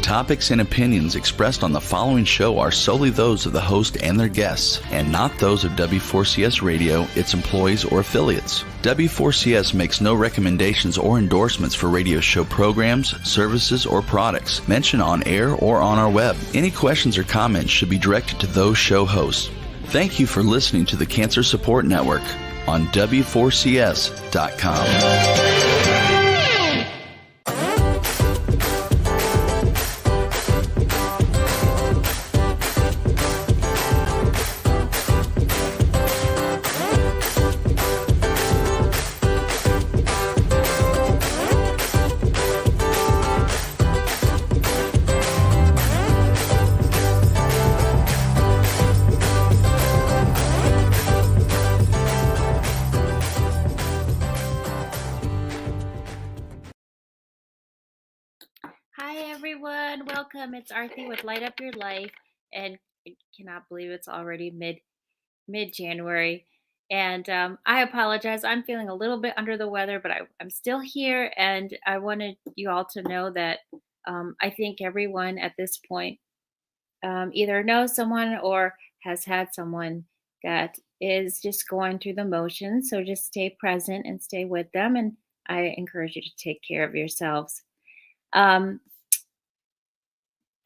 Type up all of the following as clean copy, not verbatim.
topics and opinions expressed on the following show are solely those of the host and their guests, and not those of W4CS Radio, its employees, or affiliates. W4CS makes no recommendations or endorsements for radio show programs, services, or products mentioned on air or on our web. Any questions or comments should be directed to those show hosts. Thank you for listening to the Cancer Support Network on W4CS.com. Welcome. It's Arthi with Light Up Your Life, and I cannot believe it's already mid-January. And I apologize. I'm feeling a little bit under the weather, but I'm still here, and I wanted you all to know that I think everyone at this point either knows someone or has had someone that is just going through the motions. So just stay present and stay with them, and I encourage you to take care of yourselves.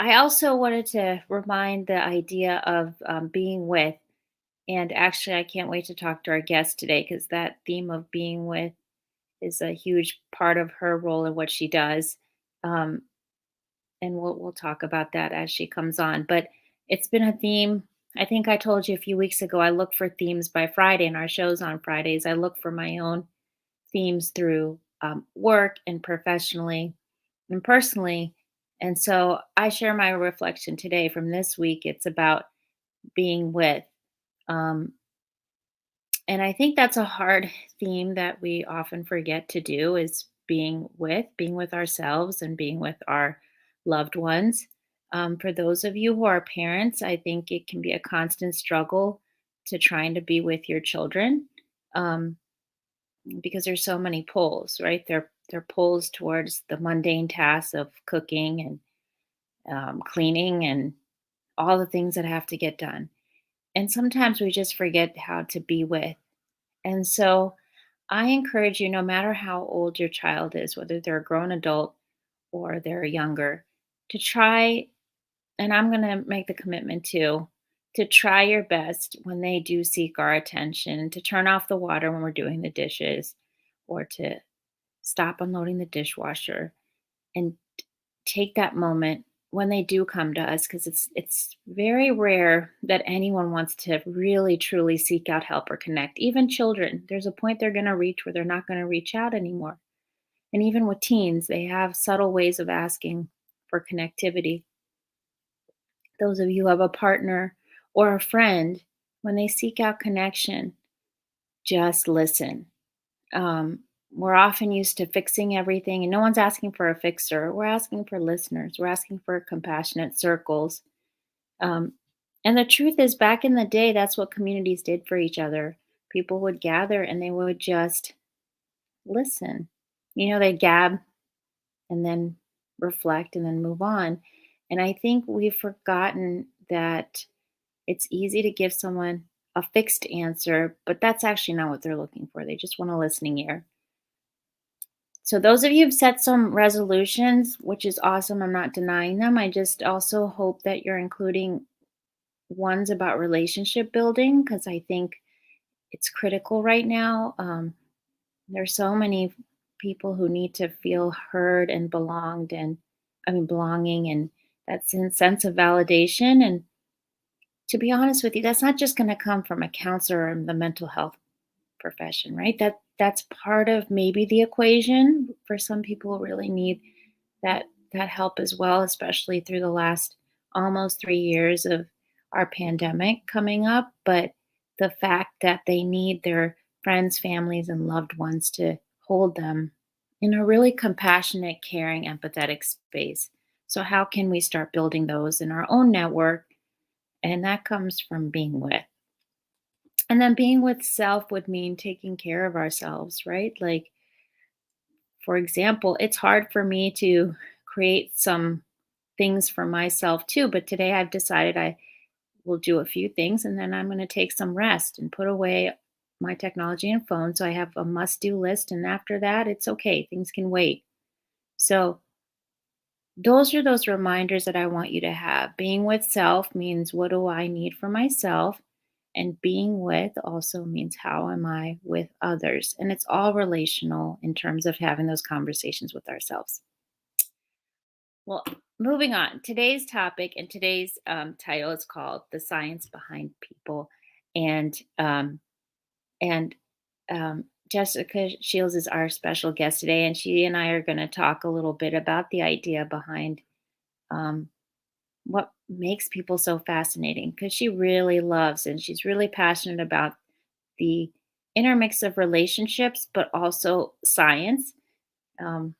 I also wanted to remind the idea of being with, and actually I can't wait to talk to our guest today because that theme of being with is a huge part of her role and what she does. And we'll talk about that as she comes on. But it's been a theme. I think I told you a few weeks ago, I look for themes by Friday in our shows on Fridays. I look for my own themes through work and professionally and personally. And so I share my reflection today from this week. It's about being with. And I think that's a hard theme that we often forget to do is being with ourselves and being with our loved ones. For those of you who are parents, I think it can be a constant struggle to trying to be with your children because there's so many pulls, right? They're pulls towards the mundane tasks of cooking and cleaning and all the things that have to get done. And sometimes we just forget how to be with. And so I encourage you, no matter how old your child is, whether they're a grown adult or they're younger, to try, and I'm going to make the commitment too, to try your best when they do seek our attention, to turn off the water when we're doing the dishes or to stop unloading the dishwasher and take that moment when they do come to us, because it's very rare that anyone wants to really truly seek out help or connect. Even children, there's a point they're going to reach where they're not going to reach out anymore. And even with teens, they have subtle ways of asking for connectivity. Those of you who have a partner or a friend, when they seek out connection, just listen. We're often used to fixing everything, and no one's asking for a fixer. We're asking for listeners. We're asking for compassionate circles. And the truth is, back in the day, that's what communities did for each other. People would gather and they would just listen. They'd gab and then reflect and then move on. And I think we've forgotten that it's easy to give someone a fixed answer, but that's actually not what they're looking for. They just want a listening ear. So those of you who've set some resolutions, which is awesome, I'm not denying them. I just also hope that you're including ones about relationship building, because I think it's critical right now. There's so many people who need to feel heard and belonging, and that sense of validation. And to be honest with you, that's not just going to come from a counselor in the mental health profession, right? That's part of maybe the equation for some people who really need that help as well, especially through the last almost 3 years of our pandemic coming up. But the fact that they need their friends, families, and loved ones to hold them in a really compassionate, caring, empathetic space. So how can we start building those in our own network? And that comes from being with. And then being with self would mean taking care of ourselves, right? Like, for example, it's hard for me to create some things for myself too. But today I've decided I will do a few things and then I'm going to take some rest and put away my technology and phone. So I have a must do list. And after that, it's okay. Things can wait. So those are those reminders that I want you to have. Being with self means what do I need for myself? And being with also means how am I with others? And it's all relational in terms of having those conversations with ourselves. Well, moving on. Today's topic and today's title is called "The Science Behind People," and and Jessica Shields is our special guest today, and she and I are going to talk a little bit about the idea behind um, what makes people so fascinating. Because she really loves and she's really passionate about the intermix of relationships, but also science. Um,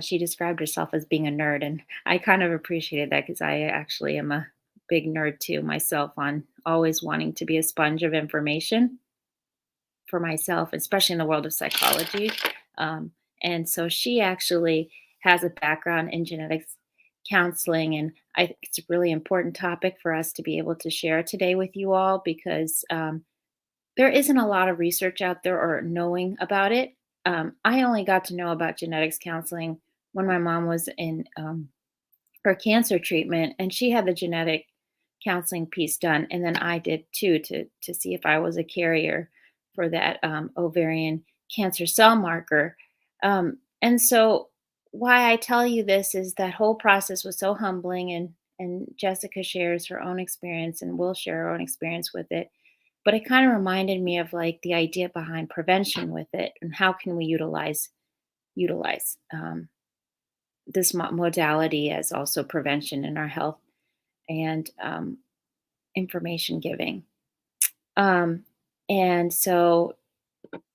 she described herself as being a nerd, and I kind of appreciated that because I actually am a big nerd too myself on always wanting to be a sponge of information for myself, especially in the world of psychology. Um, and so she actually has a background in genetics counseling, and I think it's a really important topic for us to be able to share today with you all because there isn't a lot of research out there or knowing about it. I only got to know about genetics counseling when my mom was in her cancer treatment, and she had the genetic counseling piece done, and then I did too to see if I was a carrier for that ovarian cancer cell marker. And so, why I tell you this is that whole process was so humbling, and Jessica shares her own experience, and we'll share our own experience with it. But it kind of reminded me of like the idea behind prevention with it, and how can we utilize this modality as also prevention in our health and information giving. Um, and so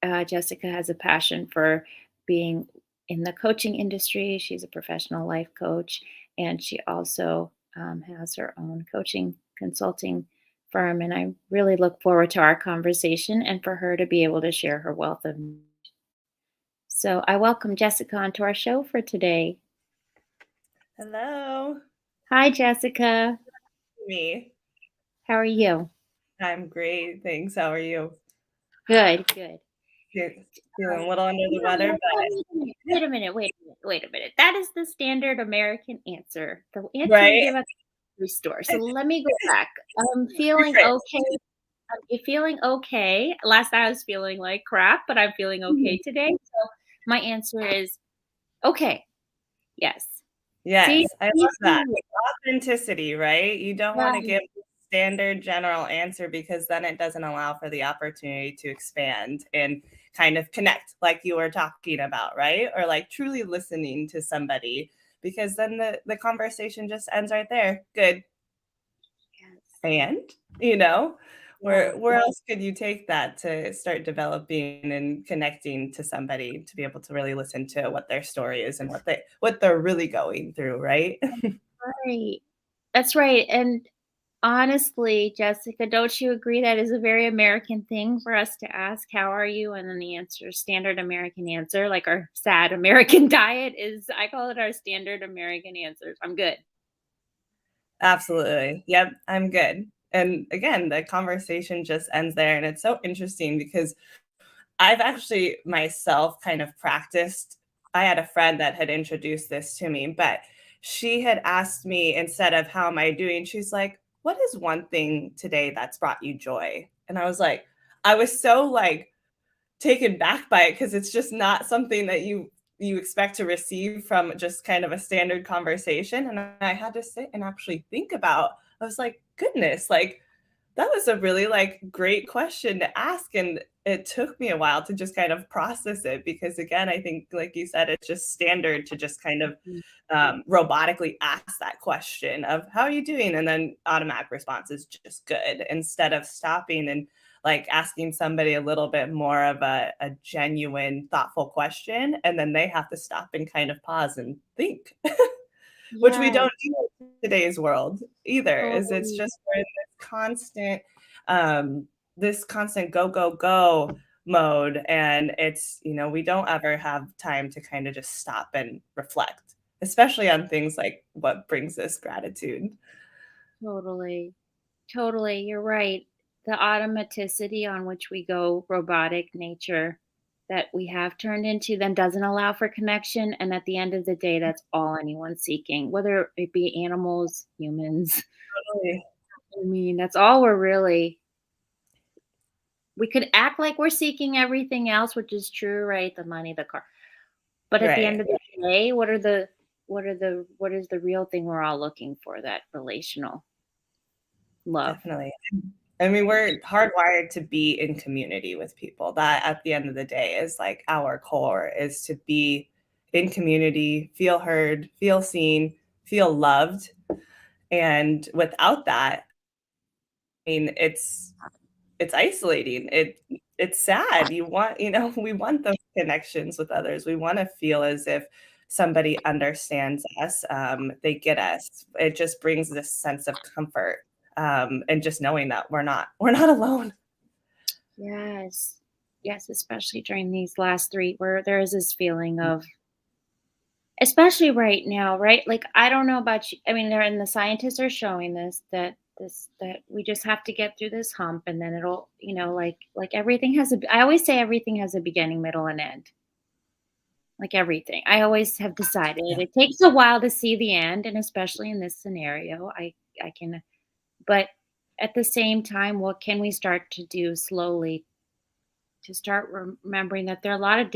Jessica has a passion for being in the coaching industry. She's a professional life coach, and she also has her own coaching consulting firm. And I really look forward to our conversation and for her to be able to share her wealth of knowledge. So I welcome Jessica onto our show for today. Hello, Hi, Jessica. me. How are you? I'm great, thanks. How are you? Good, good. Feeling a little under the No, weather, no, but wait a minute, wait a minute, wait a minute. That is the standard American answer. The answer we right? give at the grocery store. So let me go back. I'm feeling Rephrase. okay. I'm feeling okay. Last night I was feeling like crap, but I'm feeling okay today. So my answer is okay. Yes. See, Yes, I see, love that. see. Authenticity, right? You don't want to Right. give the standard general answer because then it doesn't allow for the opportunity to expand and kind of connect like you were talking about, right? Or like truly listening to somebody because then the conversation just ends right there. Good. Yes. And, you know, Yeah. where else could you take that to start developing and connecting to somebody to be able to really listen to what their story is and what they're really going through, right? Right. That's right. And honestly, Jessica, don't you agree that is a very American thing for us to ask, "How are you?" And then the answer, standard American answer, like our sad American diet is, I call it our standard American answers. I'm good. Absolutely. Yep, I'm good. And again, the conversation just ends there. And it's so interesting because I've actually myself kind of practiced. I had a friend that had introduced this to me, but she had asked me instead of how am I doing, she's like, what is one thing today that's brought you joy? And I was like, I was so like taken back by it because it's just not something that you expect to receive from just kind of a standard conversation. And I had to sit and actually think about, I was like, goodness, like that was a really like great question to ask. And it took me a while to just kind of process it because again, I think like you said, it's just standard to just kind of Mhm. robotically ask that question of how are you doing? And then automatic response is just good instead of stopping and like asking somebody a little bit more of a genuine, thoughtful question. And then they have to stop and kind of pause and think, which we Yes, don't do in today's world either, is it's totally. just we're in um, this constant go, go, go mode. And it's, we don't ever have time to kind of just stop and reflect. especially on things like what brings us gratitude. Totally. Totally. You're right. The automaticity on which we go, robotic nature that we have turned into, then doesn't allow for connection. And at the end of the day, that's all anyone's seeking, whether it be animals, humans. Totally. I mean, that's all we're really. We could act like we're seeking everything else, which is true, right? The money, the car. But at the end Right. of the day, what is the real thing we're all looking for? That relational love. Definitely. I mean, we're hardwired to be in community with people. That at the end of the day is like our core, is to be in community, feel heard, feel seen, feel loved. And without that, I mean, it's isolating. It's sad. You want, we want those connections with others. We want to feel as if somebody understands us, they get us. It just brings this sense of comfort, and just knowing that we're not alone. Yes. Yes, especially during these last 3 where there is this feeling of especially right now, right? Like, I don't know about you. I mean, the scientists are showing that we just have to get through this hump and then it'll, like everything I always say everything has a beginning, middle, and end. Like everything. I always have decided Yeah. it takes a while to see the end, and especially in this scenario, I can but at the same time, what can we start to do slowly to start remembering that there are a lot of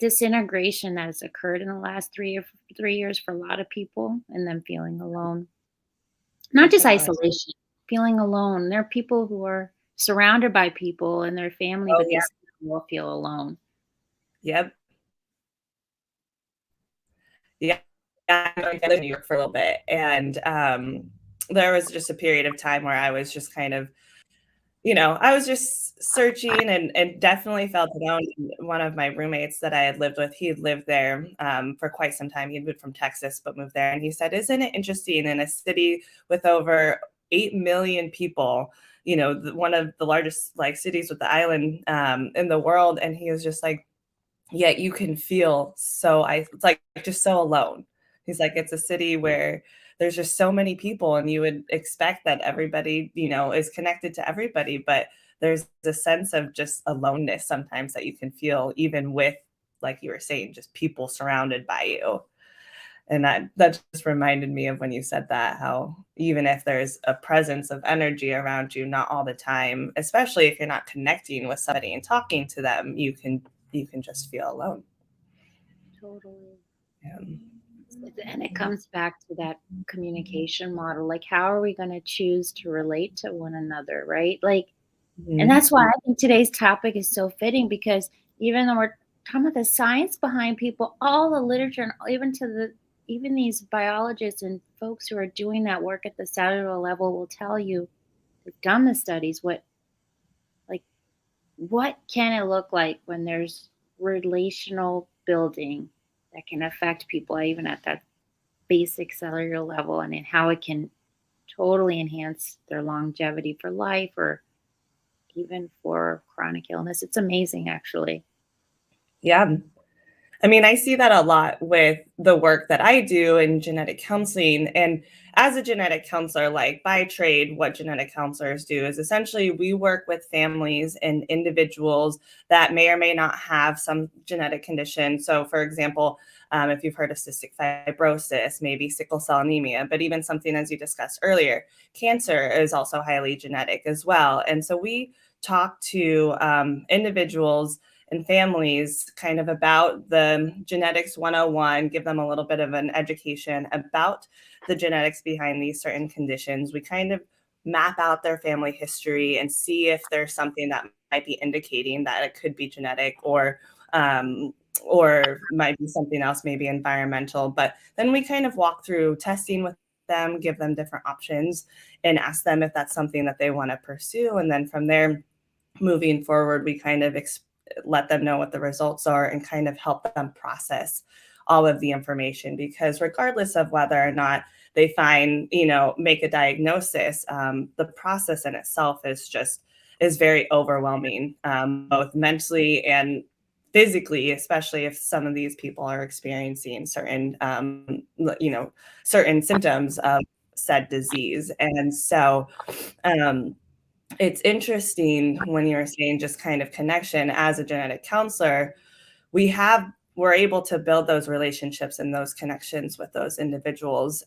disintegration that has occurred in the last 3 years for a lot of people, and them feeling alone. Not just Definitely. isolation, feeling alone. There are people who are surrounded by people and their family, Oh but they yeah. still will feel alone. Yep. Yeah. I lived in New York for a little bit, and there was just a period of time where I was just kind of, I was just searching, and definitely felt alone. One of my roommates that I had lived with, he had lived there for quite some time. He had moved from Texas, but moved there. And he said, "Isn't it interesting in a city with over 8 million people, one of the largest like cities with the island in the world?" And he was just like, "Yet you can feel so, it's like just so alone." He's like, "It's a city where there's just so many people, and you would expect that everybody, is connected to everybody, but there's a sense of just aloneness sometimes that you can feel, even with, like you were saying, just people surrounded by you." And that just reminded me of when you said that, how even if there's a presence of energy around you, not all the time, especially if you're not connecting with somebody and talking to them, you can just feel alone. Totally. Um, And it comes back to that communication model. Like, how are we going to choose to relate to one another, right? Like, and mhm. that's why I think today's topic is so fitting because even though we're talking about the science behind people, all the literature, and even these biologists and folks who are doing that work at the cellular level will tell you they've done the studies. Like, what can it look like when there's relational building that can affect people even at that basic cellular level, and in how it can totally enhance their longevity for life or even for chronic illness. It's amazing, actually. Yeah. I mean, I see that a lot with the work that I do in genetic counseling. And as a genetic counselor, like by trade, what genetic counselors do is essentially we work with families and individuals that may or may not have some genetic condition. So, for example, if you've heard of cystic fibrosis, maybe sickle cell anemia, but even something as you discussed earlier, cancer is also highly genetic as well. And so we talk to individuals and families kind of about the genetics 101, give them a little bit of an education about the genetics behind these certain conditions. We kind of map out their family history and see if there's something that might be indicating that it could be genetic, or might be something else, maybe environmental. But then we kind of walk through testing with them, give them different options, and ask them if that's something that they want to pursue. And then from there, moving forward, we kind of let them know what the results are and kind of help them process all of the information, because regardless of whether or not they make a diagnosis, the process in itself is very overwhelming, both mentally and physically, especially if some of these people are experiencing certain, certain symptoms of said disease. And so it's interesting when you're saying just kind of connection as a genetic counselor, we're able to build those relationships and those connections with those individuals.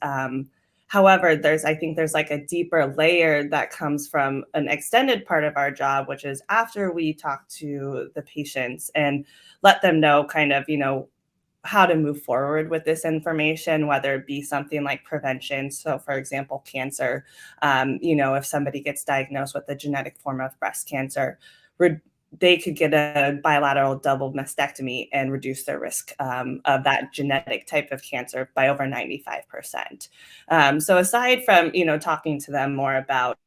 However, I think there's like a deeper layer that comes from an extended part of our job, which is after we talk to the patients and let them know kind of, how to move forward with this information, whether it be something like prevention. So, for example, cancer, if somebody gets diagnosed with a genetic form of breast cancer, they could get a bilateral double mastectomy and reduce their risk of that genetic type of cancer by over 95%. So aside from, talking to them more about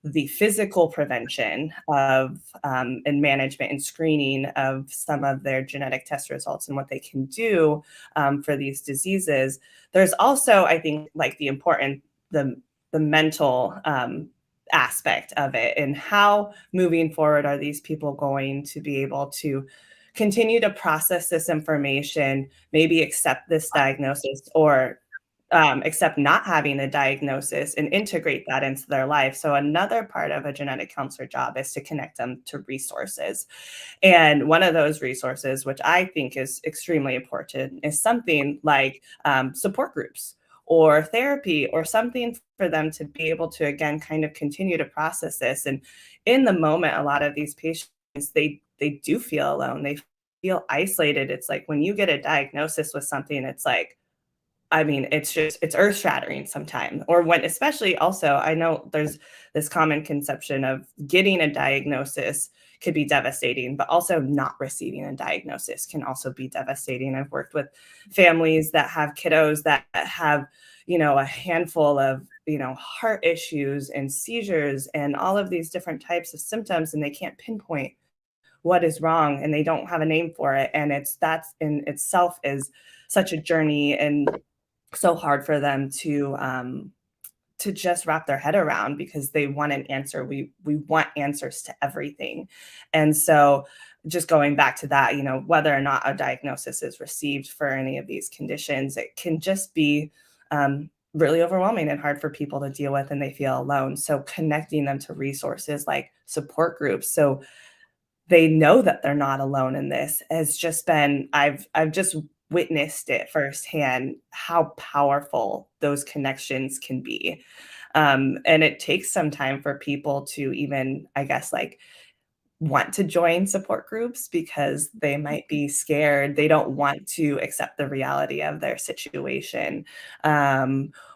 the physical prevention of and management and screening of some of their genetic test results and what they can do for these diseases, there's also, I think, like the mental aspect of it, and how moving forward are these people going to be able to continue to process this information, maybe accept this diagnosis, or accept not having a diagnosis and integrate that into their life. So another part of a genetic counselor job is to connect them to resources. And one of those resources, which I think is extremely important, is something like support groups or therapy, or something for them to be able to, again, kind of continue to process this. And in the moment, a lot of these patients, they do feel alone. They feel isolated. It's like when you get a diagnosis with something, it's like, I mean, it's earth shattering sometimes. Or when, especially also, I know there's this common conception of getting a diagnosis could be devastating, but also not receiving a diagnosis can also be devastating. I've worked with families that have kiddos that have, a handful of, heart issues and seizures and all of these different types of symptoms, and they can't pinpoint what is wrong, and they don't have a name for it. And that's in itself is such a journey, and so hard for them to just wrap their head around, because they want an answer. We want answers to everything. And so just going back to that, whether or not a diagnosis is received for any of these conditions, it can just be really overwhelming and hard for people to deal with, and they feel alone. So connecting them to resources like support groups, so they know that they're not alone in this, has just been, I've just witnessed it firsthand, how powerful those connections can be. And it takes some time for people to even, I guess, like, want to join support groups, because they might be scared. They don't want to accept the reality of their situation.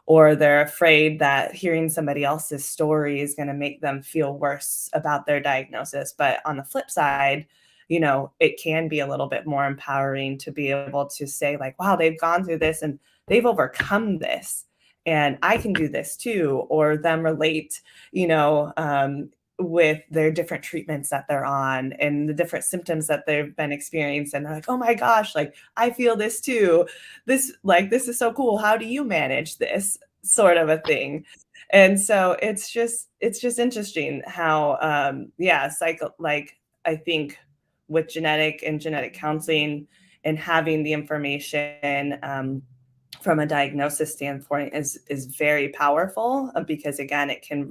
Or they're afraid that hearing somebody else's story is going to make them feel worse about their diagnosis. But on the flip side, it can be a little bit more empowering to be able to say, like, wow, they've gone through this and they've overcome this, and I can do this too. Or them relate, with their different treatments that they're on and the different symptoms that they've been experiencing. And they're like, oh my gosh, like, I feel this too. This is so cool. How do you manage this, sort of a thing? And so it's just interesting how, I think with genetic counseling and having the information from a diagnosis standpoint is very powerful, because again, it can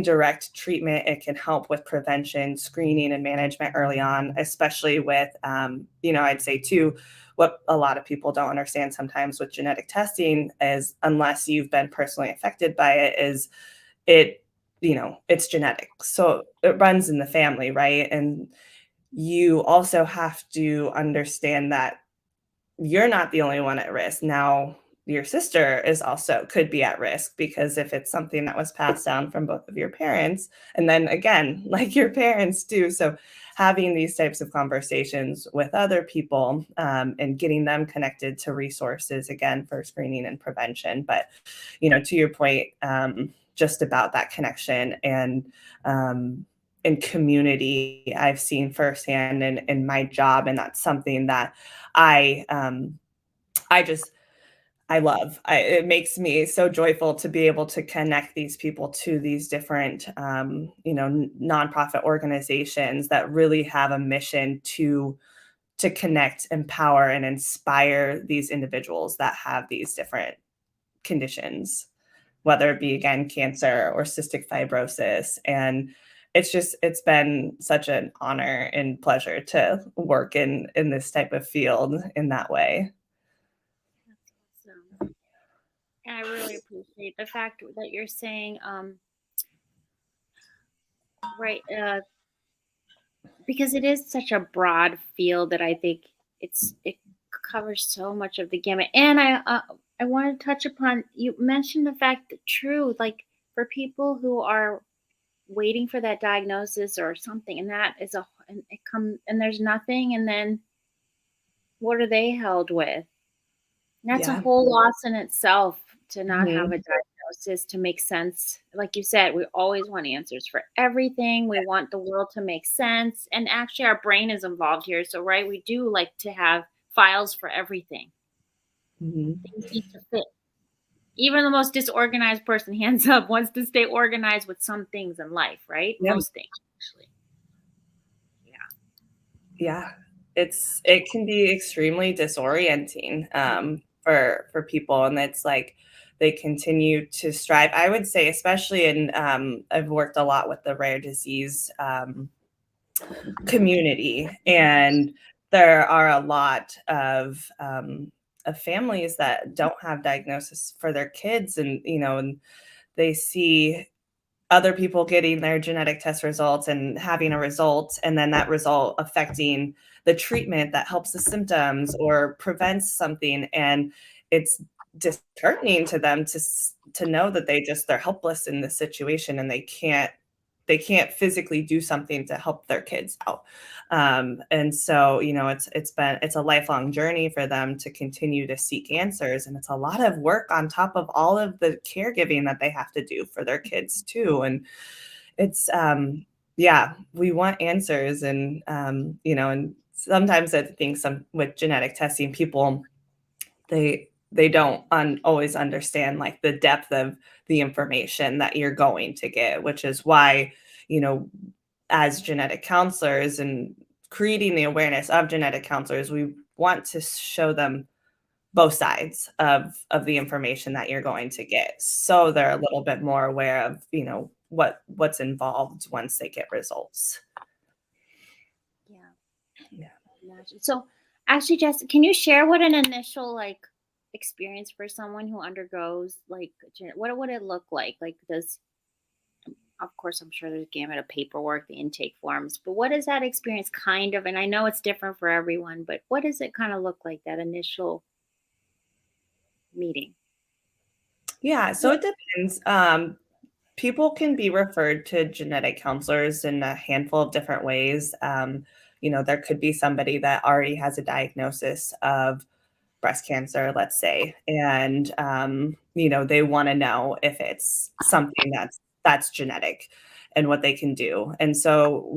direct treatment. It can help with prevention, screening, and management early on, especially with, I'd say too, what a lot of people don't understand sometimes with genetic testing is, unless you've been personally affected by it, is it's genetic. So it runs in the family, right? And you also have to understand that you're not the only one at risk. Now, your sister could be at risk, because if it's something that was passed down from both of your parents, and then again, like your parents too. So having these types of conversations with other people, and getting them connected to resources, again, for screening and prevention. But, to your point, just about that connection and community, I've seen firsthand in my job. And that's something that I It makes me so joyful to be able to connect these people to these different, nonprofit organizations that really have a mission to connect, empower, and inspire these individuals that have these different conditions, whether it be, again, cancer or cystic fibrosis. And it's been such an honor and pleasure to work in this type of field in that way. That's awesome. And I really appreciate the fact that you're saying, right, because it is such a broad field that I think it covers so much of the gamut. And I want to touch upon, you mentioned the fact that true, like for people who are waiting for that diagnosis or something, and that is and it come and there's nothing, and then what are they held with? And that's a Yeah. whole loss in itself to not have Mhm. a diagnosis to make sense. Like you said, we always want answers for everything. We want the world to make sense. And actually, our brain is involved here. So, right, we do like to have files for everything. Mhm. Things need to fit. Even the most disorganized person, hands up, wants to stay organized with some things in life, right? Yeah. Most things, actually. Yeah. It can be extremely disorienting for people, and it's like they continue to strive. I would say, especially in I've worked a lot with the rare disease community, and there are a lot of families that don't have diagnosis for their kids, and they see other people getting their genetic test results and having a result, and then that result affecting the treatment that helps the symptoms or prevents something. And it's disheartening to them to know that they're helpless in this situation, and they can't physically do something to help their kids out. And so, it's a lifelong journey for them to continue to seek answers, and it's a lot of work on top of all of the caregiving that they have to do for their kids too. And it's yeah, we want answers, and sometimes I think with genetic testing, people they don't always understand like the depth of the information that you're going to get, which is why, you know, as genetic counselors and creating the awareness of genetic counselors, we want to show them both sides of the information that you're going to get, so they're a little bit more aware of, what's involved once they get results. Yeah. Yeah. Imagine. So, actually, Jess, can you share what an initial like experience for someone who undergoes like what would it look like? Like, of course, I'm sure there's a gamut of paperwork, the intake forms, but what is that experience kind of? And I know it's different for everyone, but what does it kind of look like, that initial meeting? Yeah, so it depends. People can be referred to genetic counselors in a handful of different ways. There could be somebody that already has a diagnosis of breast cancer, let's say, and they want to know if it's something that's genetic and what they can do. And so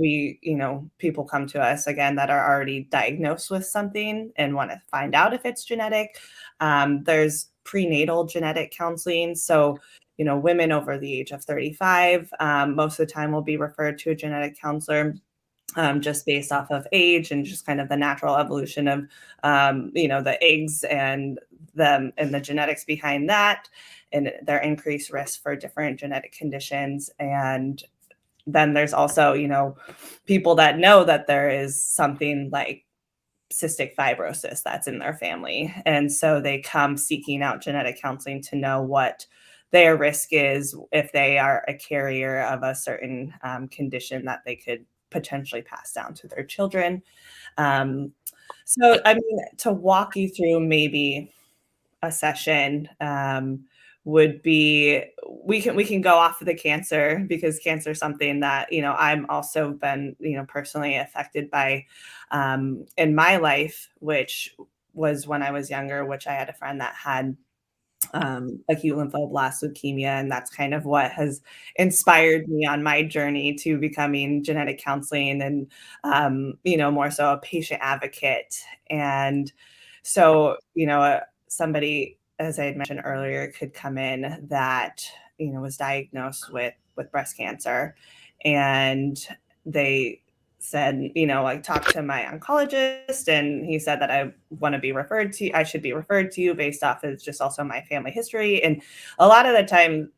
people come to us again that are already diagnosed with something and want to find out if it's genetic. There's prenatal genetic counseling. So, women over the age of 35, most of the time will be referred to a genetic counselor, just based off of age and just kind of the natural evolution of, the eggs and the genetics behind that, and their increased risk for different genetic conditions. And then there's also, people that know that there is something like cystic fibrosis that's in their family. And so they come seeking out genetic counseling to know what their risk is if they are a carrier of a certain condition that they could potentially pass down to their children. So, I mean, to walk you through maybe a session would be, we can go off of the cancer, because cancer is something that I'm also been personally affected by in my life, which was when I was younger, which I had a friend that had acute lymphoblast leukemia, and that's kind of what has inspired me on my journey to becoming genetic counseling and more so a patient advocate. And so somebody as I had mentioned earlier, could come in that, was diagnosed with breast cancer. And they said, I talked to my oncologist and he said that I should be referred to you based off of just also my family history. And a lot of the time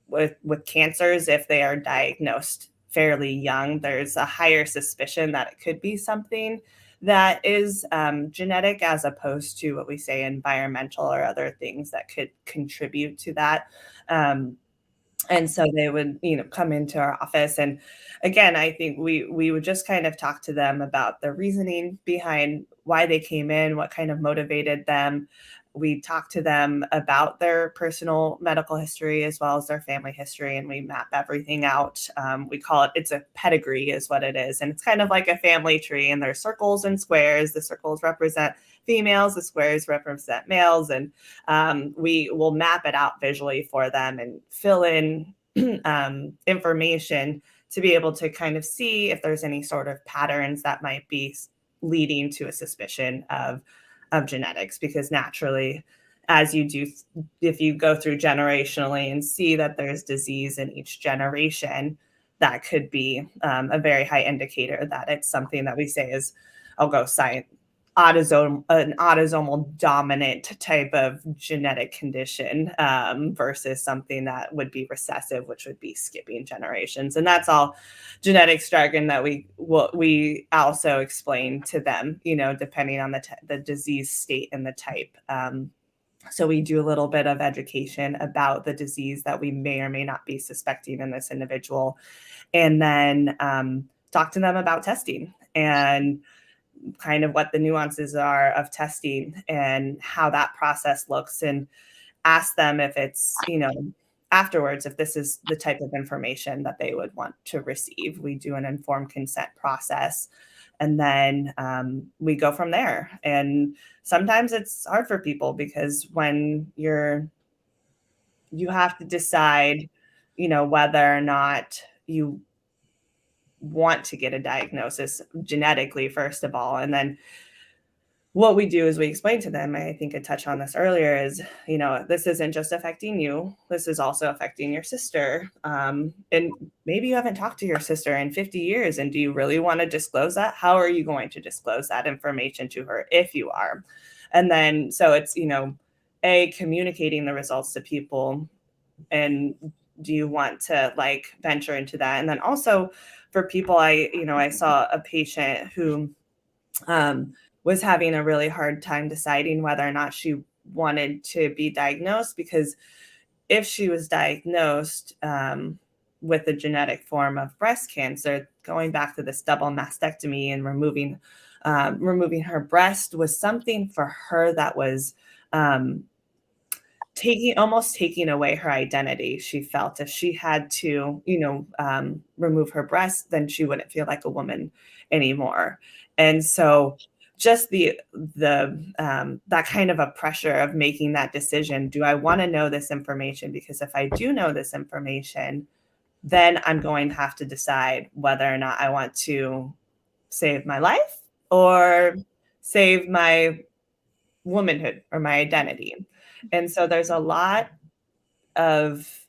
with cancers, if they are diagnosed fairly young, there's a higher suspicion that it could be something that is genetic, as opposed to what we say environmental or other things that could contribute to that. And so they would, come into our office. And again, I think we would just kind of talk to them about the reasoning behind why they came in, what kind of motivated them. We talk to them about their personal medical history as well as their family history, and we map everything out. We call it's a pedigree is what it is. And it's kind of like a family tree, and there's circles and squares. The circles represent females, the squares represent males, and we will map it out visually for them and fill in information to be able to kind of see if there's any sort of patterns that might be leading to a suspicion of genetics. Because naturally, as you do, if you go through generationally and see that there's disease in each generation, that could be a very high indicator that it's something that we say is, I'll go science, an autosomal dominant type of genetic condition versus something that would be recessive, which would be skipping generations. And that's all genetics jargon that we also explain to them, depending on the disease state and the type. So we do a little bit of education about the disease that we may or may not be suspecting in this individual, and then talk to them about testing and kind of what the nuances are of testing and how that process looks, and ask them if it's, afterwards, if this is the type of information that they would want to receive. We do an informed consent process, and then we go from there. And sometimes it's hard for people because when you have to decide, whether or not you want to get a diagnosis genetically, first of all. And then what we do is we explain to them, I think I touched on this earlier, is, this isn't just affecting you. This is also affecting your sister. And maybe you haven't talked to your sister in 50 years. And do you really want to disclose that? How are you going to disclose that information to her if you are? And then, so it's, communicating the results to people. And do you want to venture into that? And then also for people, I saw a patient who was having a really hard time deciding whether or not she wanted to be diagnosed, because if she was diagnosed with a genetic form of breast cancer, going back to this double mastectomy and removing her breast was something for her that was taking away her identity. She felt if she had to, remove her breast, then she wouldn't feel like a woman anymore. And so just that kind of a pressure of making that decision. Do I want to know this information? Because if I do know this information, then I'm going to have to decide whether or not I want to save my life or save my womanhood or my identity. And so there's a lot of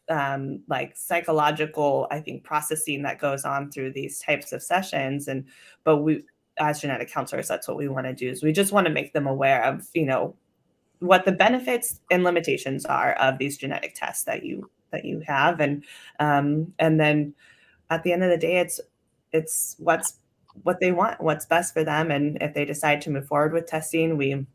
psychological, I think, processing that goes on through these types of sessions. But we, as genetic counselors, that's what we want to do, is we just want to make them aware of, what the benefits and limitations are of these genetic tests that you have. And then at the end of the day, it's what they want, what's best for them. And if they decide to move forward with testing, we'll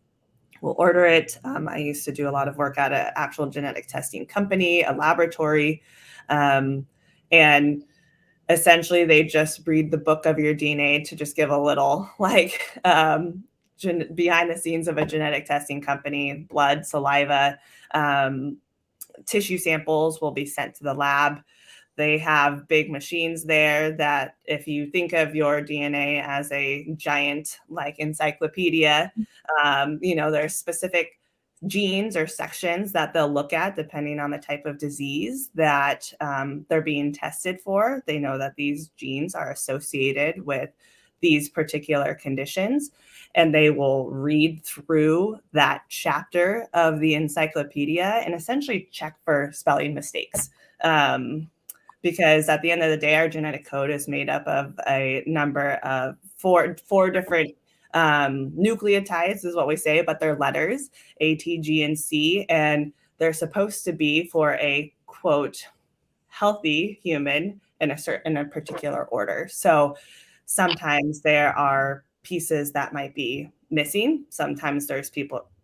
order it. I used to do a lot of work at an actual genetic testing company, a laboratory, and essentially they just read the book of your DNA to just give a little behind the scenes of a genetic testing company. Blood, saliva, tissue samples will be sent to the lab. They have big machines there that, if you think of your DNA as a giant encyclopedia, there's specific genes or sections that they'll look at depending on the type of disease that they're being tested for. They know that these genes are associated with these particular conditions, and they will read through that chapter of the encyclopedia and essentially check for spelling mistakes. Because at the end of the day, our genetic code is made up of a number of four different nucleotides, is what we say, but they're letters, A, T, G, and C, and they're supposed to be for a, quote, healthy human in a particular order. So sometimes there are pieces that might be missing. Sometimes there's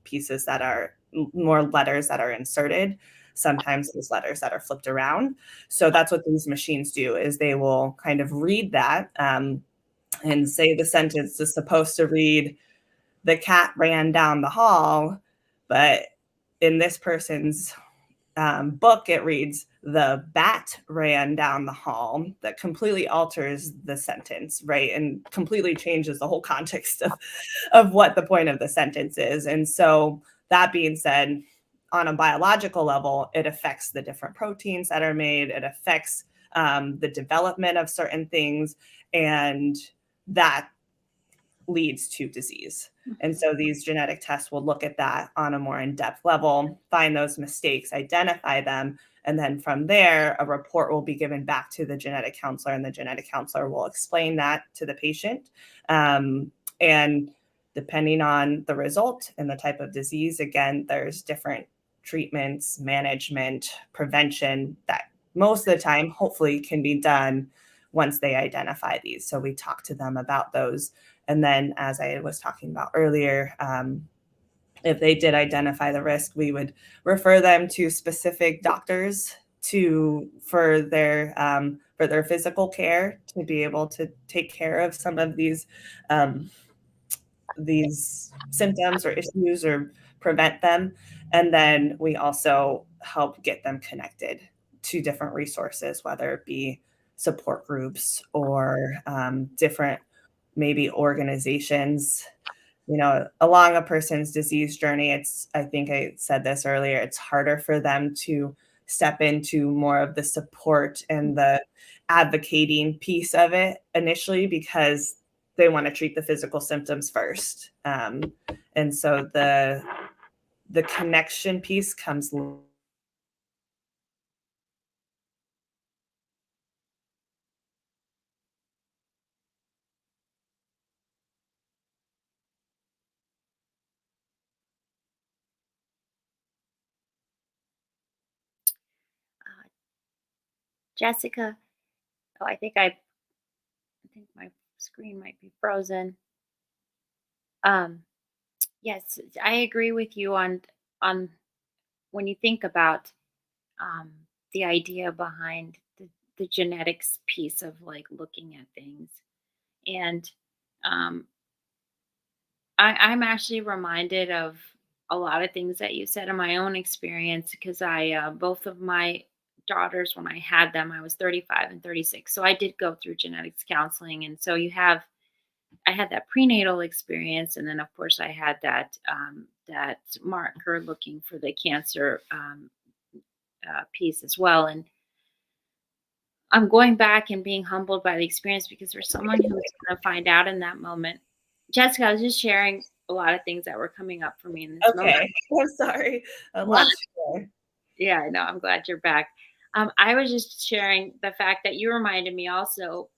pieces that are more letters that are inserted. Sometimes there's letters that are flipped around. So that's what these machines do, is they will kind of read that and say the sentence is supposed to read, the cat ran down the hall, but in this person's book, it reads, the bat ran down the hall. That completely alters the sentence, right? And completely changes the whole context of what the point of the sentence is. And so that being said, on a biological level, it affects the different proteins that are made. It affects the development of certain things, and that leads to disease. And so these genetic tests will look at that on a more in-depth level, find those mistakes, identify them, and then from there, a report will be given back to the genetic counselor, and the genetic counselor will explain that to the patient. And depending on the result and the type of disease, again, there's different treatments, management, prevention that most of the time, hopefully, can be done once they identify these. So we talk to them about those. And then, as I was talking about earlier, if they did identify the risk, we would refer them to specific doctors for their physical care, to be able to take care of some of these symptoms or issues or prevent them. And then we also help get them connected to different resources, whether it be support groups or different maybe organizations. You know, along a person's disease journey, I think I said this earlier, it's harder for them to step into more of the support and the advocating piece of it initially, because they want to treat the physical symptoms first. And so the connection piece comes. Jessica, I think my screen might be frozen. Yes, I agree with you on when you think about um, the idea behind the genetics piece of like looking at things. And um, I'm actually reminded of a lot of things that you said in my own experience, because both of my daughters, when I had them, I was 35 and 36. So I did go through genetics counseling. And so I had that prenatal experience. And then of course I had that marker looking for the cancer piece as well. And I'm going back and being humbled by the experience, because there's someone who was going to find out in that moment. Jessica, I was just sharing a lot of things that were coming up for me in this moment. Okay, I'm sorry. A lot to share. Yeah, I know. I'm glad you're back. I was just sharing the fact that you reminded me also,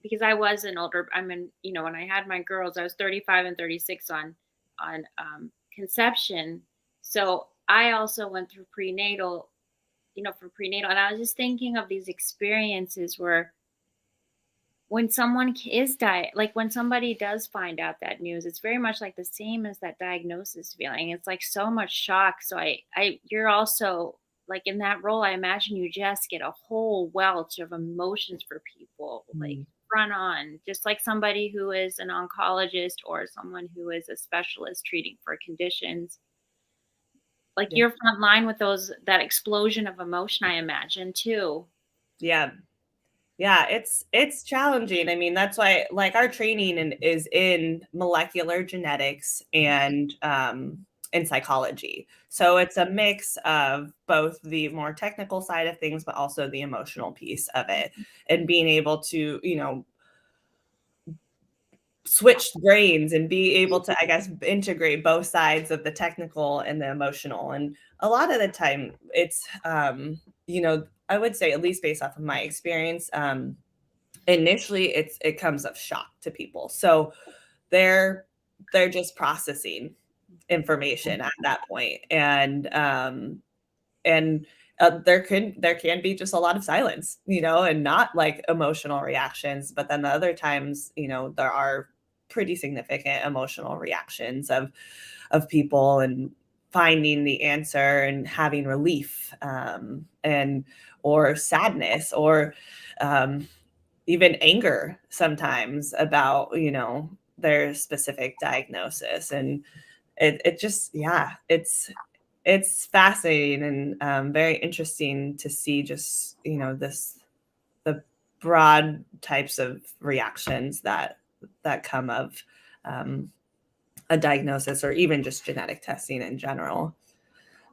because I was an older. When I had my girls, I was 35 and 36 on conception. So I also went through prenatal, for prenatal, and I was just thinking of these experiences where when someone is like when somebody does find out that news, it's very much like the same as that diagnosis feeling. It's like so much shock. So you're also like in that role. I imagine you just get a whole welch of emotions for people, like run on, just like somebody who is an oncologist or someone who is a specialist treating for conditions. Like you're front line with that explosion of emotion, I imagine too. Yeah. Yeah, it's challenging. I mean, that's why like our training is in molecular genetics and in psychology. So it's a mix of both the more technical side of things, but also the emotional piece of it, and being able to, switched brains and be able to, I guess, integrate both sides of the technical and the emotional. And a lot of the time it's, I would say, at least based off of my experience, initially it comes of shock to people. So they're just processing information at that point. And there can be just a lot of silence, and not like emotional reactions. But then the other times, there are pretty significant emotional reactions of people, and finding the answer and having relief, and or sadness, or even anger sometimes about their specific diagnosis. And it just, yeah, it's fascinating, and very interesting to see just the broad types of reactions that come of a diagnosis, or even just genetic testing in general.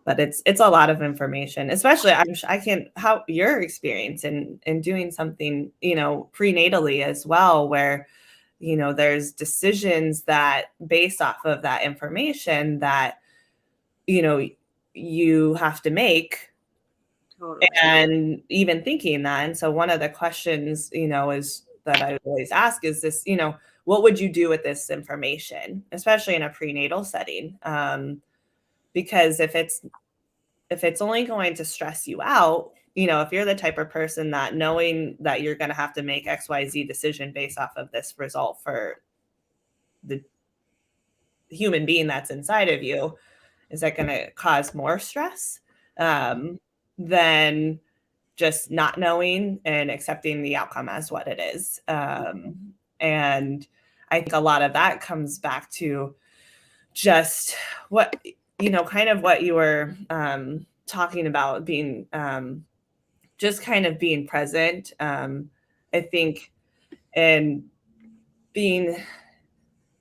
But it's a lot of information, especially I can how your experience in doing something prenatally as well, where there's decisions that based off of that information that you have to make. Totally. And even thinking that. And so one of the questions, is that I always ask is this, what would you do with this information, especially in a prenatal setting? Because if it's only going to stress you out, if you're the type of person that knowing that you're going to have to make XYZ decision based off of this result for the human being that's inside of you, is that going to cause more stress than just not knowing and accepting the outcome as what it is? And I think a lot of that comes back to just what, kind of what you were talking about, being just kind of being present. I think, and being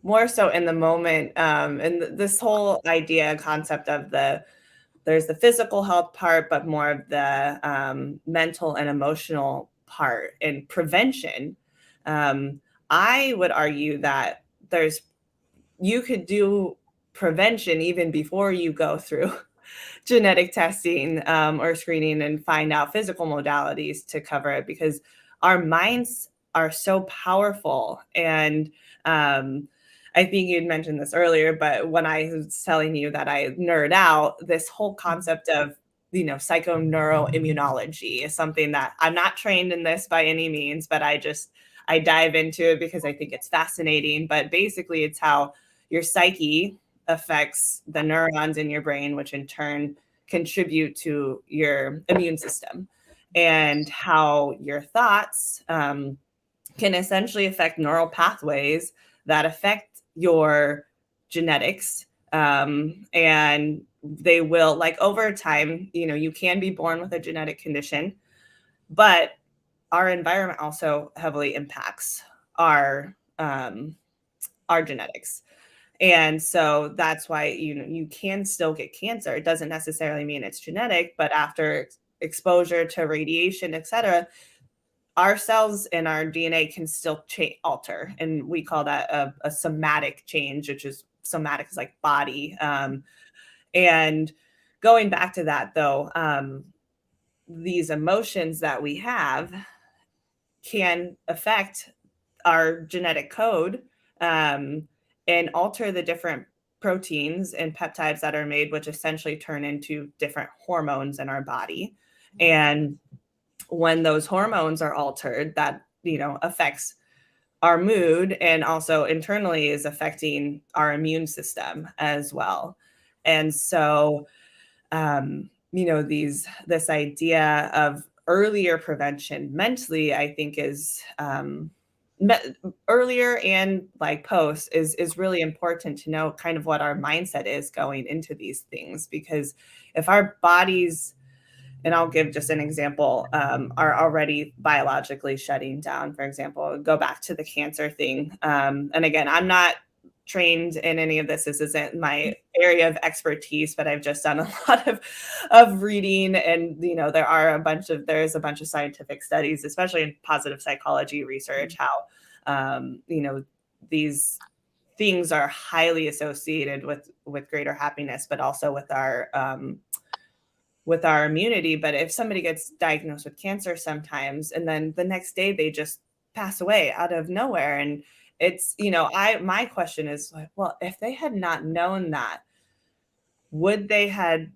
more so in the moment, and this whole idea concept of there's the physical health part, but more of the mental and emotional part and prevention. I would argue that you could do prevention even before you go through genetic testing or screening, and find out physical modalities to cover it, because our minds are so powerful. And I think you'd mentioned this earlier, but when I was telling you that I nerd out, this whole concept of psychoneuro immunology is something that I'm not trained in this by any means, but I dive into it because I think it's fascinating. But basically, it's how your psyche affects the neurons in your brain, which in turn contribute to your immune system, and how your thoughts can essentially affect neural pathways that affect your genetics. And they will, like, over time, you can be born with a genetic condition, but our environment also heavily impacts our genetics. And so that's why you can still get cancer. It doesn't necessarily mean it's genetic, but after exposure to radiation, et cetera, our cells and our DNA can still alter. And we call that a somatic change, which is somatic is like body. And going back to that, though, these emotions that we have can affect our genetic code, and alter the different proteins and peptides that are made, which essentially turn into different hormones in our body. And when those hormones are altered, that affects our mood, and also internally is affecting our immune system as well. And so this idea of earlier prevention mentally, I think, is earlier and like post is really important to know kind of what our mindset is going into these things. Because if our bodies, and I'll give just an example, are already biologically shutting down, for example, go back to the cancer thing. And again, I'm not trained in any of this. This isn't my area of expertise, but I've just done a lot of reading, and there's a bunch of scientific studies, especially in positive psychology research, how these things are highly associated with greater happiness, but also with our immunity. But if somebody gets diagnosed with cancer sometimes, and then the next day they just pass away out of nowhere, and it's, my question is like, well, if they had not known that, would they had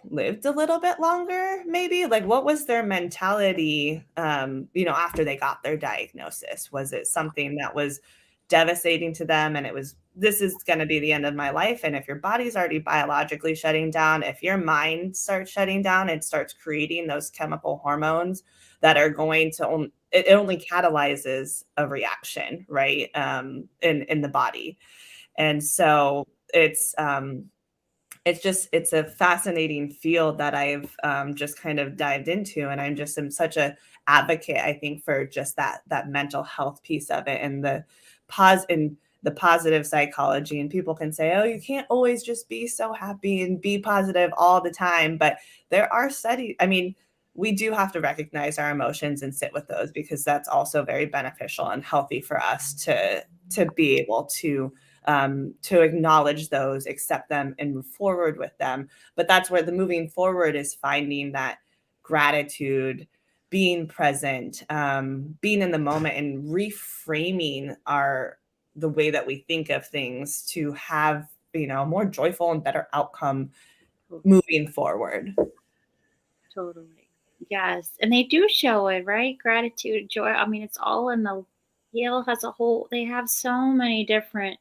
lived a little bit longer, maybe? Like, what was their mentality, after they got their diagnosis? Was it something that was devastating to them, and it was, this is going to be the end of my life? And if your body's already biologically shutting down, if your mind starts shutting down, it starts creating those chemical hormones that are going to it only catalyzes a reaction, right, in the body. And so it's a fascinating field that I've just kind of dived into, and I'm just am such a advocate, I think, for just that mental health piece of it, and the positive psychology. And people can say, oh, you can't always just be so happy and be positive all the time, but there are studies. I mean, we do have to recognize our emotions and sit with those, because that's also very beneficial and healthy for us to be able to acknowledge those, accept them, and move forward with them. But that's where the moving forward is finding that gratitude, being present, being in the moment, and reframing the way that we think of things to have, a more joyful and better outcome moving forward. Totally. Yes. And they do show it, right? Gratitude, joy. I mean, it's all in the Yale has a whole, they have so many different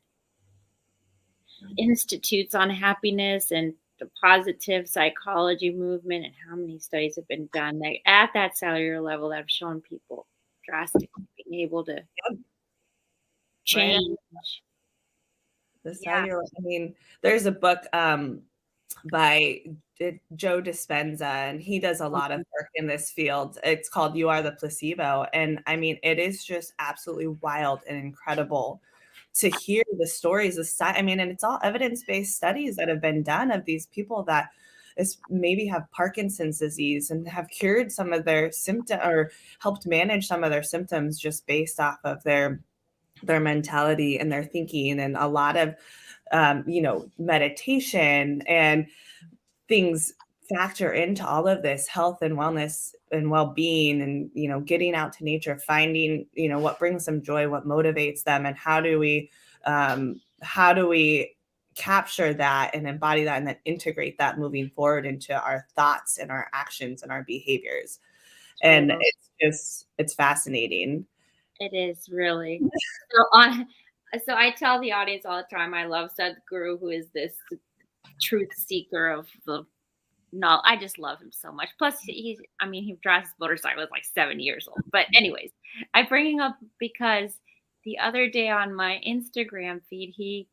institutes on happiness and the positive psychology movement, and how many studies have been done at that cellular level that have shown people drastically being able to change. The cellular. I mean, there's a book by Joe Dispenza, and he does a lot of work in this field. It's called You Are the Placebo. And I mean, it is just absolutely wild and incredible to hear the stories of, and it's all evidence-based studies that have been done of these people that maybe have Parkinson's disease and have cured some of their symptoms, or helped manage some of their symptoms, just based off of their mentality and their thinking, and a lot of meditation and things factor into all of this health and wellness and well-being, and getting out to nature, finding what brings them joy, what motivates them, and how do we capture that and embody that, and then integrate that moving forward into our thoughts and our actions and our behaviors. And it's fascinating. It is really. So I tell the audience all the time, I love Sadhguru, who is this truth seeker of the knowledge. I just love him so much. Plus, he drives his motorcycle at like 7 years old. But anyways, I bring him up because the other day on my Instagram feed,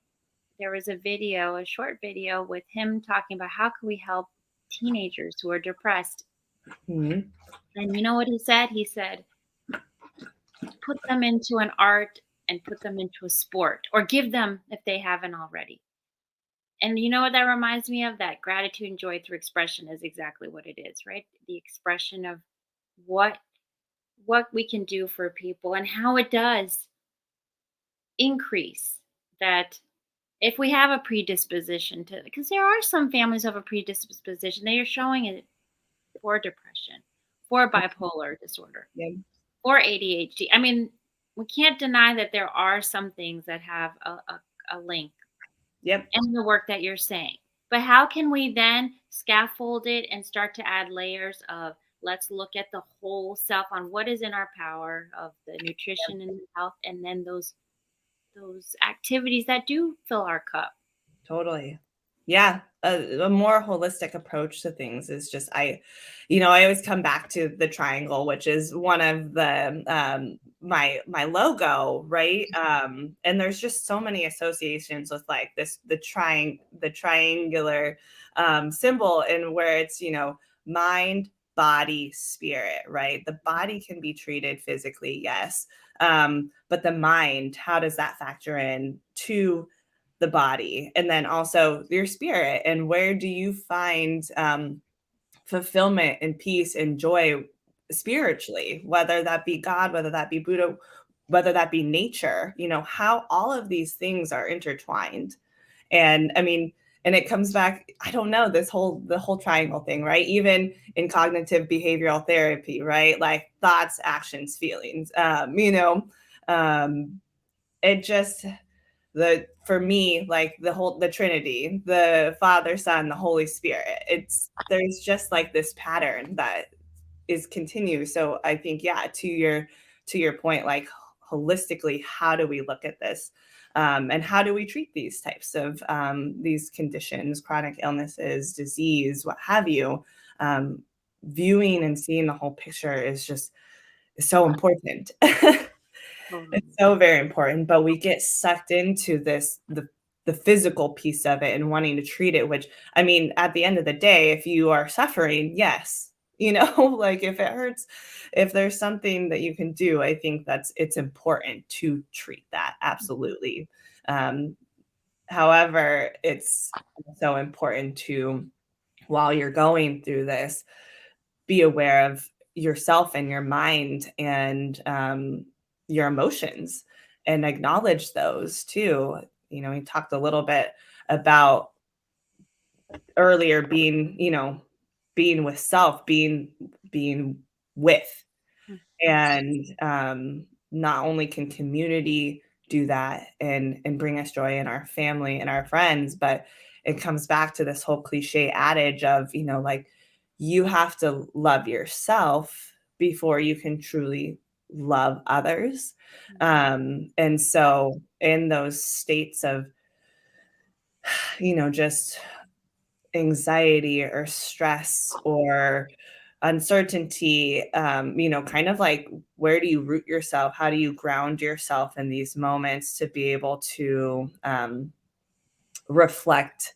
there was a short video with him talking about how can we help teenagers who are depressed. Mm-hmm. And you know what he said? He said, put them into an art and put them into a sport, or give them if they haven't already. And you know what that reminds me of? That gratitude and joy through expression is exactly what it is, right? The expression of what we can do for people, and how it does increase that. If we have a predisposition to, because there are some families who have a predisposition, they are showing it for depression, for bipolar disorder, or ADHD. I mean, we can't deny that there are some things that have a link. Yep. And the work that you're saying. But how can we then scaffold it and start to add layers of, let's look at the whole self on what is in our power of the nutrition and health, and then those activities that do fill our cup. Totally. Yeah. A more holistic approach to things is just, I always come back to the triangle, which is one of the, my logo, right? And there's just so many associations with like the triangular symbol, and where it's, mind, body, spirit, right? The body can be treated physically, yes. But the mind, how does that factor in to the body? And then also your spirit, and where do you find fulfillment and peace and joy spiritually, whether that be God, whether that be Buddha, whether that be nature, how all of these things are intertwined. And I mean, and it comes back, I don't know, the whole triangle thing, right? Even in cognitive behavioral therapy, right? Like thoughts, actions, feelings, it just, for me, like the Trinity, the Father, Son, the Holy Spirit, there's just like this pattern that is continuous. So I think, yeah, to your point, like holistically, how do we look at this? And how do we treat these types of these conditions, chronic illnesses, disease, what have you? Viewing and seeing the whole picture is so important. It's so very important, but we get sucked into the physical piece of it and wanting to treat it, which, I mean, at the end of the day, if you are suffering, yes, like if it hurts, if there's something that you can do, I think it's important to treat that. Absolutely. However, it's so important to, while you're going through this, be aware of yourself and your mind and your emotions and acknowledge those too. We talked a little bit about earlier being with self, being with, and not only can community do that and bring us joy in our family and our friends, but it comes back to this whole cliche adage of, like, you have to love yourself before you can truly love others. And so in those states of, just anxiety or stress or uncertainty, kind of like, where do you root yourself? How do you ground yourself in these moments to be able to reflect?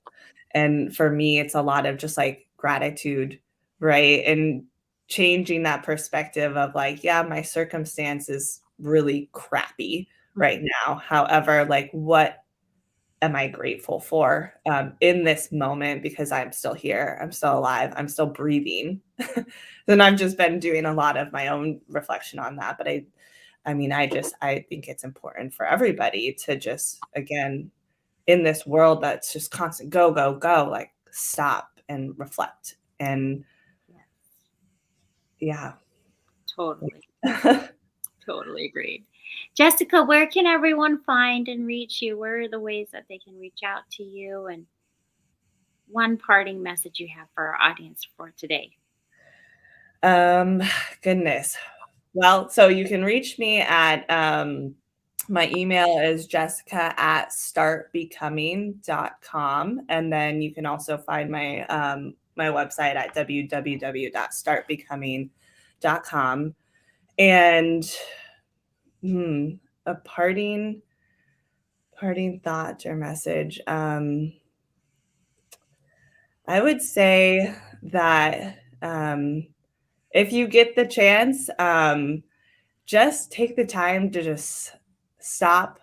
And for me, it's a lot of just like gratitude, right? And changing that perspective of like, yeah, my circumstance is really crappy right now. However, like, what am I grateful for in this moment? Because I'm still here, I'm still alive, I'm still breathing. Then I've just been doing a lot of my own reflection on that. But I think it's important for everybody to just, again, in this world that's just constant go, go, go, like, stop and reflect. And yeah. Totally. Totally agreed. Jessica, where can everyone find and reach you? Where are the ways that they can reach out to you? And one parting message you have for our audience for today? Goodness. Well, so you can reach me at my email is jessica@startbecoming.com. And then you can also find my my website at www.startbecoming.com. And a parting thought or message. I would say that if you get the chance, just take the time to just stop,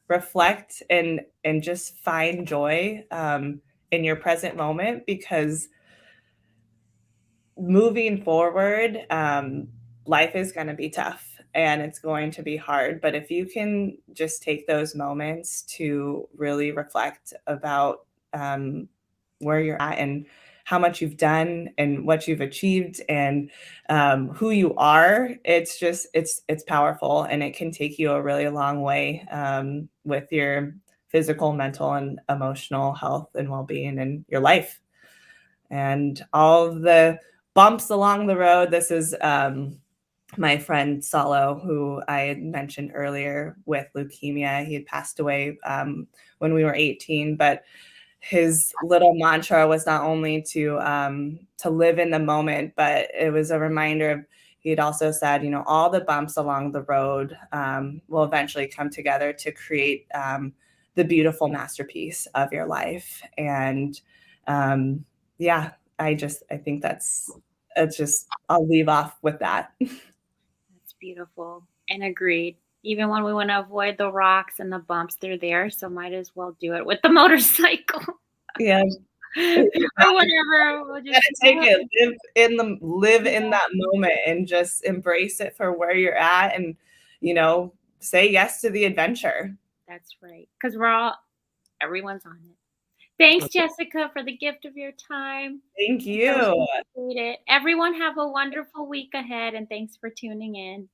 reflect, and just find joy in your present moment, because moving forward, life is going to be tough and it's going to be hard. But if you can just take those moments to really reflect about where you're at and how much you've done and what you've achieved and who you are, it's powerful, and it can take you a really long way with your physical, mental, and emotional health and well-being in your life. And all of the bumps along the road, this is my friend Salo, who I had mentioned earlier, with leukemia. He had passed away when we were 18, but his little mantra was not only to live in the moment, but it was a reminder of, he had also said, all the bumps along the road will eventually come together to create the beautiful masterpiece of your life. And I think I'll leave off with that. That's beautiful and agreed. Even when we want to avoid the rocks and the bumps, they're there. So might as well do it with the motorcycle. Yeah. Or whatever. We'll just take it, live in that moment and just embrace it for where you're at. And, say yes to the adventure. That's right. Because everyone's on it. Thanks, Jessica, for the gift of your time. Thank you. Appreciate it. Everyone have a wonderful week ahead, and thanks for tuning in.